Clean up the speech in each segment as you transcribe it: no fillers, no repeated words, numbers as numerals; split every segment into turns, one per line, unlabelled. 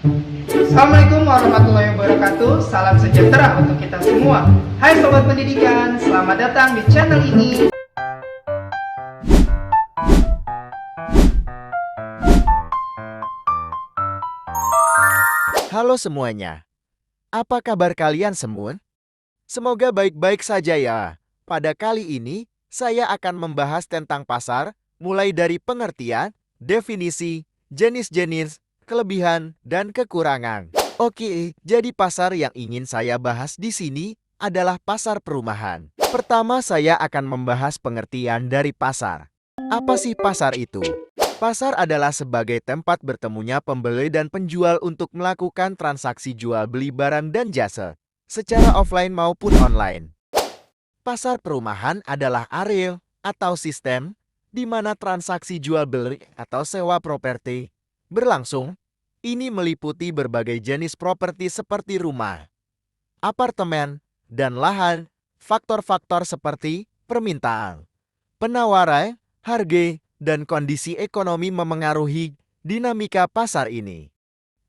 Assalamualaikum warahmatullahi wabarakatuh. Salam sejahtera untuk kita semua. Hai Sobat Pendidikan, selamat datang di channel ini.
Halo semuanya, apa kabar kalian semua? Semoga baik-baik saja ya. Pada kali ini, saya akan membahas tentang pasar, mulai dari pengertian, definisi, jenis-jenis, kelebihan, dan kekurangan. Oke, jadi pasar yang ingin saya bahas di sini adalah pasar perumahan. Pertama, saya akan membahas pengertian dari pasar. Apa sih pasar itu? Pasar adalah sebagai tempat bertemunya pembeli dan penjual untuk melakukan transaksi jual beli barang dan jasa, secara offline maupun online. Pasar perumahan adalah area atau sistem di mana transaksi jual beli atau sewa properti berlangsung. Ini meliputi berbagai jenis properti seperti rumah, apartemen, dan lahan. Faktor-faktor seperti permintaan, penawaran, harga, dan kondisi ekonomi memengaruhi dinamika pasar ini.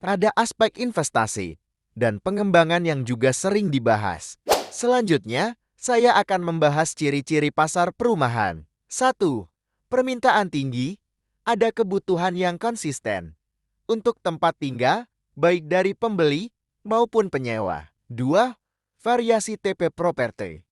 Ada aspek investasi dan pengembangan yang juga sering dibahas. Selanjutnya, saya akan membahas ciri-ciri pasar perumahan. 1. Permintaan tinggi. Ada kebutuhan yang konsisten untuk tempat tinggal, baik dari pembeli maupun penyewa. 2. Variasi tipe properti.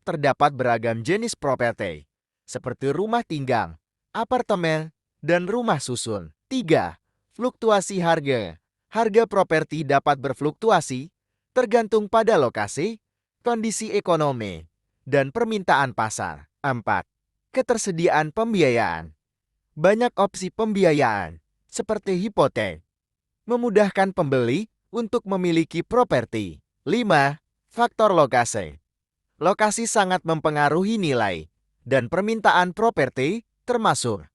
Terdapat beragam jenis properti, seperti rumah tinggal, apartemen, dan rumah susun. 3. Fluktuasi harga. Harga properti dapat berfluktuasi tergantung pada lokasi, kondisi ekonomi, dan permintaan pasar. 4. Ketersediaan pembiayaan. Banyak opsi pembiayaan, seperti hipotek, memudahkan pembeli untuk memiliki properti. 5. Faktor lokasi. Lokasi sangat mempengaruhi nilai dan permintaan properti, termasuk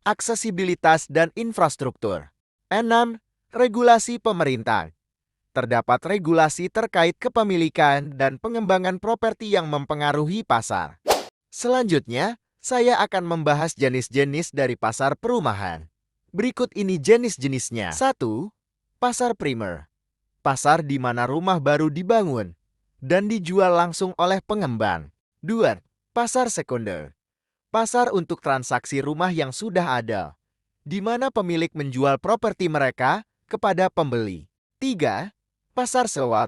aksesibilitas dan infrastruktur. 6. Regulasi pemerintah. Terdapat regulasi terkait kepemilikan dan pengembangan properti yang mempengaruhi pasar. Selanjutnya, saya akan membahas jenis-jenis dari pasar perumahan. Berikut ini jenis-jenisnya. 1. Pasar primer. Pasar di mana rumah baru dibangun dan dijual langsung oleh pengembang. 2. Pasar sekunder. Pasar untuk transaksi rumah yang sudah ada, di mana pemilik menjual properti mereka kepada pembeli. 3. Pasar sewa.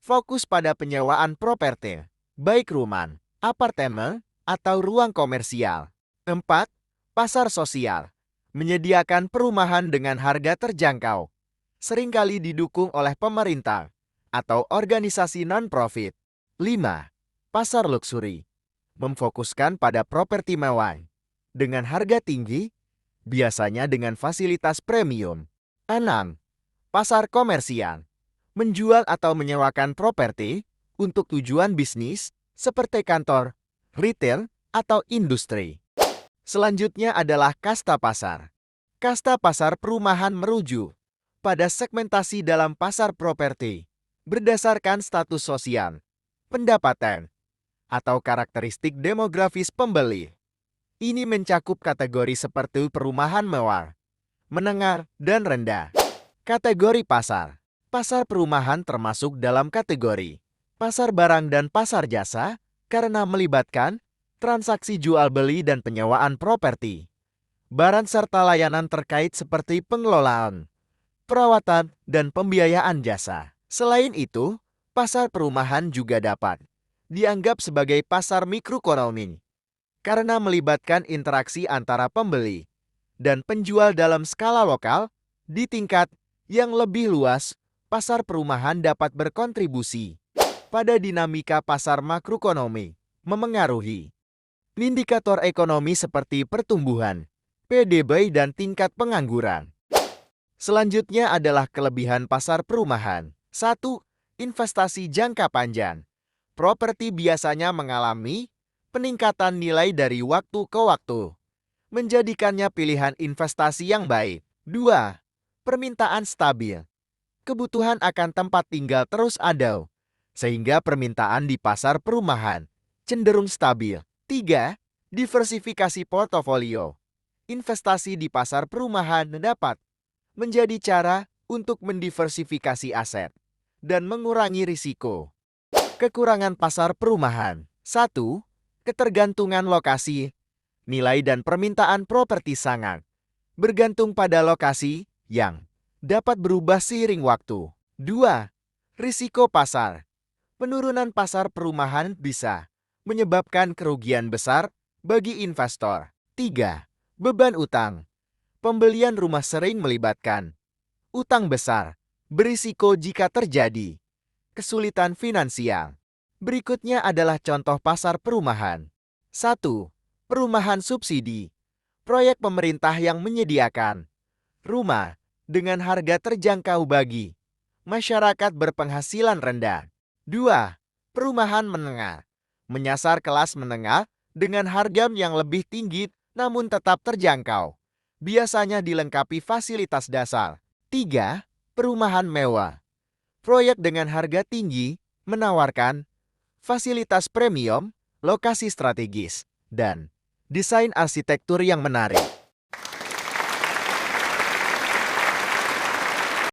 Fokus pada penyewaan properti, baik rumah, apartemen, atau ruang komersial. 4. Pasar sosial. Menyediakan perumahan dengan harga terjangkau, seringkali didukung oleh pemerintah atau organisasi non-profit. 5. Pasar luxury. Memfokuskan pada properti mewah dengan harga tinggi, biasanya dengan fasilitas premium. 6. Pasar komersial. Menjual atau menyewakan properti untuk tujuan bisnis seperti kantor, retail, atau industri. Selanjutnya adalah kasta pasar. Kasta pasar perumahan merujuk pada segmentasi dalam pasar properti berdasarkan status sosial, pendapatan, atau karakteristik demografis pembeli. Ini mencakup kategori seperti perumahan mewah, menengah, dan rendah. Kategori pasar. Pasar perumahan termasuk dalam kategori pasar barang dan pasar jasa karena melibatkan transaksi jual beli dan penyewaan properti, barang serta layanan terkait seperti pengelolaan, perawatan, dan pembiayaan jasa. Selain itu, pasar perumahan juga dapat dianggap sebagai pasar mikroekonomi karena melibatkan interaksi antara pembeli dan penjual dalam skala lokal. Di tingkat yang lebih luas, pasar perumahan dapat berkontribusi pada dinamika pasar makroekonomi, memengaruhi indikator ekonomi seperti pertumbuhan, PDB, dan tingkat pengangguran. Selanjutnya adalah kelebihan pasar perumahan. 1. Investasi jangka panjang. Properti biasanya mengalami peningkatan nilai dari waktu ke waktu, menjadikannya pilihan investasi yang baik. 2. Permintaan stabil. Kebutuhan akan tempat tinggal terus ada, sehingga permintaan di pasar perumahan cenderung stabil. 3. Diversifikasi portofolio. Investasi di pasar perumahan dapat menjadi cara untuk mendiversifikasi aset dan mengurangi risiko. Kekurangan pasar perumahan. 1. Ketergantungan lokasi. Nilai dan permintaan properti sangat bergantung pada lokasi yang dapat berubah seiring waktu. 2. Risiko pasar. Penurunan pasar perumahan bisa menyebabkan kerugian besar bagi investor. 3. Beban utang. Pembelian rumah sering melibatkan utang besar, berisiko jika terjadi kesulitan finansial. Berikutnya adalah contoh pasar perumahan. 1. Perumahan subsidi. Proyek pemerintah yang menyediakan rumah dengan harga terjangkau bagi masyarakat berpenghasilan rendah. 2. Perumahan menengah. Menyasar kelas menengah dengan harga yang lebih tinggi namun tetap terjangkau. Biasanya dilengkapi fasilitas dasar. 3. Perumahan mewah. Proyek dengan harga tinggi menawarkan fasilitas premium, lokasi strategis, dan desain arsitektur yang menarik.